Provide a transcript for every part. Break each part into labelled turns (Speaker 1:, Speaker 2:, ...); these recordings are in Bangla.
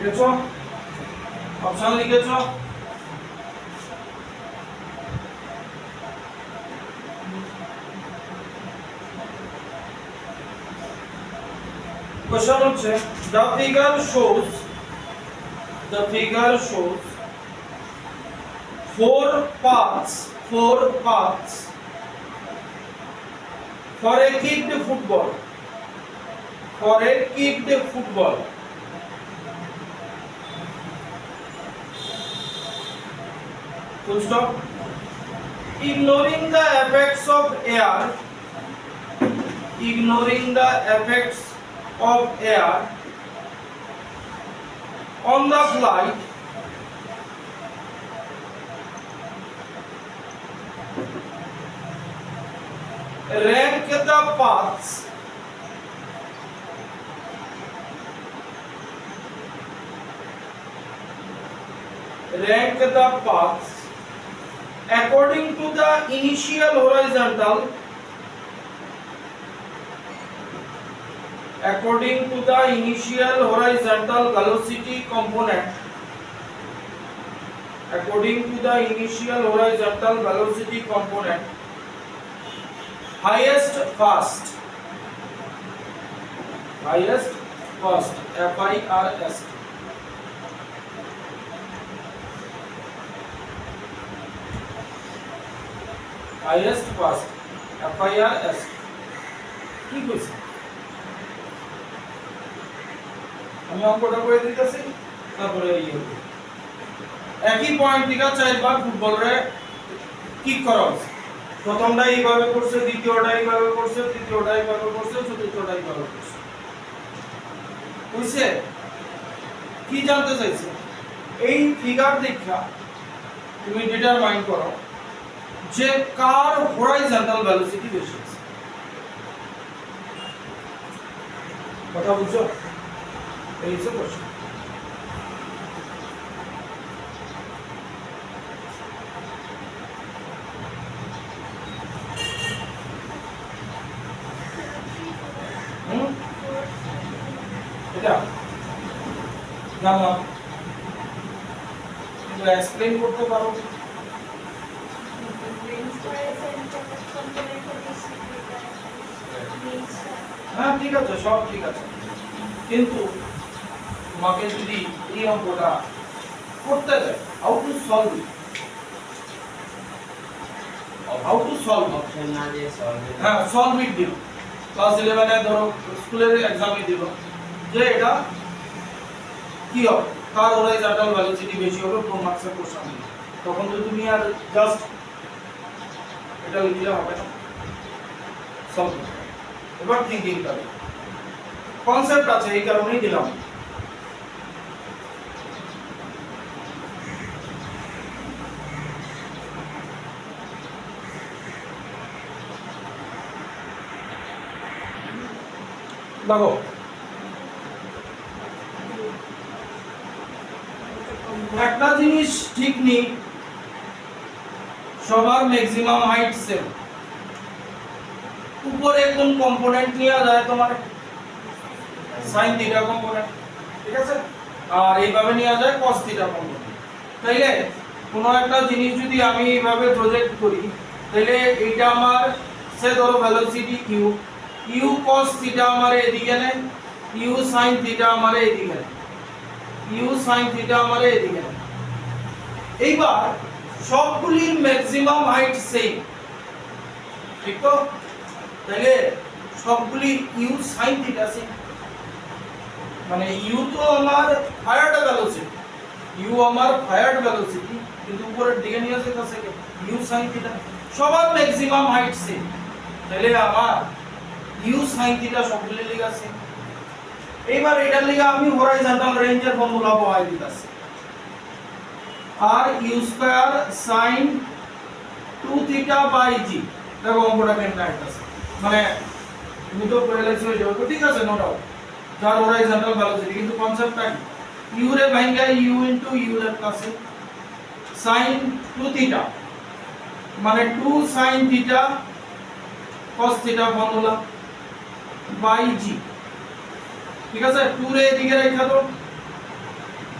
Speaker 1: লিখেছো? অপশন লিখেছো? কোশ্চেন হচ্ছে the figure shows four paths for a kicked football full stop. Ignoring the effects of air on the flight, rank the paths according to the initial horizontal velocity component highest first FIRST highest first FIRST কি কইছে আমি অঙ্কটা করে দিতেছি তারপরে এই হবে একই পয়েন্ট থেকে চারবার ফুটবলরে কিক করা হচ্ছে প্রথমটা এইভাবে করছে দ্বিতীয়টা এইভাবে করছে তৃতীয়টা এইভাবে করছে চতুর্থটা এইভাবে করছে বুঝছে কি জানতে চাইছে এই ফিগার দেখা তুমি ডিটারমাইন করো যে কার হরাইজন্টাল ভেলোসিটি বেশি আছে কথা বুঝছো এই হচ্ছে প্রশ্ন এটা জানলাম তুমি এক্সপ্লেইন করতে পারো হ্যাঁ ঠিক আছে সব ঠিক আছে কিন্তু তোমাকে যদি এই অঙ্কটা করতে দেয় হাউ টু সলভ
Speaker 2: অপশন না দিয়ে সলভ
Speaker 1: হ্যাঁ সলভ ইট দিও ক্লাস 11 এ ধরো স্কুলের এক্সামে দিল যে এটা কি হবে কার হরাইজন্টাল ভেলোসিটি বেশি হবে কোন মার্কসের কোশ্চেন তখন তো তুমি আর জাস্ট এটা লিখলে হবে না সলভ এবার থিংকিং করো কনসেপ্ট আছে এই কারণেই দিলাম দেখো একটা জিনিস ঠিক নেই সবার ম্যাক্সিমাম হাইট সেম উপরে কোন কম্পোনেন্ট নিয়ে যায় তোমার sin থিটা কম্পোনেন্ট ঠিক আছে আর এইভাবে নিয়ে যায় cos থিটা কম্পোনেন্ট তাইলে কোনো একটা জিনিস যদি আমি এইভাবে প্রজেক্ট করি তাহলে এইটা আমার সে ধরো ভেলোসিটি u cos থিটা আমার এদিকে নেয় u sin থিটা আমার এদিকে নেয় u sin থিটা আমার এদিকে নেয় এইবার সবগুলির ম্যাক্সিমাম হাইট সেম ঠিক তো তাহলে সবগুলি u sin থিটা সেম মানে u তো আমার ফায়ার্ড ভেলোসিটি কিন্তু উপরের দিকে নিয়ে যেতেছে কি u sin থিটা সবার ম্যাক্সিমাম হাইট সেম তাহলে আমার u sin থিটা সবগুলি লেখা আছে এইবার এটার লেখা আমি হরাইজন্টাল রেঞ্জের ফর্মুলা বহাই দিতেছি আর u square sin 2 theta by g দেখো অঙ্কটা কেমন আসছে মানে তুমি তো প্যারালাইজ হয়ে যাবে ঠিক আছে নো ডাউট যার হরাইজন্টাল ভেলোসিটি কিন্তু কনসেপ্টটা কি u রে ভাঙা u ইনটু u এর কাছে sin 2 থিটা মানে 2 sin theta cos theta formula by g ঠিক আছে 2 রে এদিকে রাখা দাও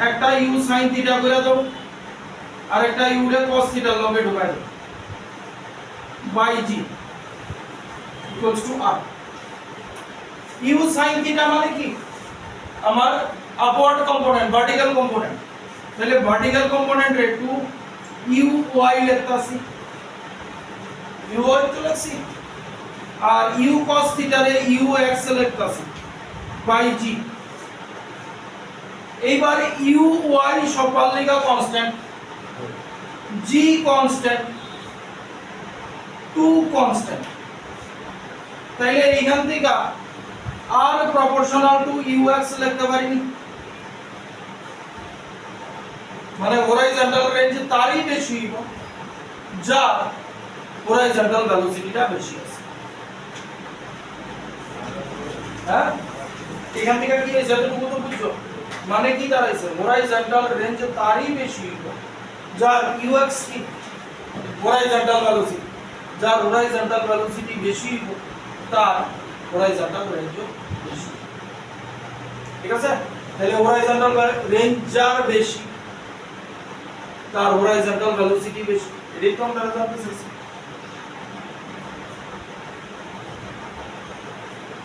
Speaker 1: একটা ইউ sin থিটা করে দাও আর একটা ইউ রে cos থিটার লগে ঢুকাই দাও by g equals to R. U sin theta মানে কি আমার আপওয়ার্ড কম্পোনেন্ট ভার্টিক্যাল কম্পোনেন্ট, তাহলে ভার্টিক্যাল কম্পোনেন্ট রে 2 ইউ ওয়াই লিখতাছি, ইউ ওয়াই তো লিখছি, আর ইউ cos থিটা রে ইউ এক্স লিখতাছি বাই জি। এইবার ইউ ওয়াই সবার লেখা কনস্ট্যান্ট, জি কনস্ট্যান্ট, 2 কনস্ট্যান্ট, তাইলে এইখান থেকে আর প্রপোর্শনাল টু ইউ এক্স লিখতে পারিনি, মানে হরাইজন্টাল রেঞ্জ তারই বেশি হইব যা হরাইজন্টাল ভেলোসিটিটা বেশি আছে। হ্যাঁ, এখান থেকে কি হইছে এতটুকু তো বুঝছো, মানে কি দাঁড়াইছে হরাইজন্টাল রেঞ্জ তারই বেশি হইব যার ইউ এক্স কি হরাইজন্টাল ভেলোসিটি, যার হরাইজন্টাল ভেলোসিটি বেশি হইব তার হরাইজন্টাল রেঞ্জও বেশি। ঠিক আছে, তাহলে হরাইজন্টাল রেঞ্জ যার বেশি তার হরাইজন্টাল ভেলোসিটি বেশি, এটাই তো আমরা জানতে চাইছি।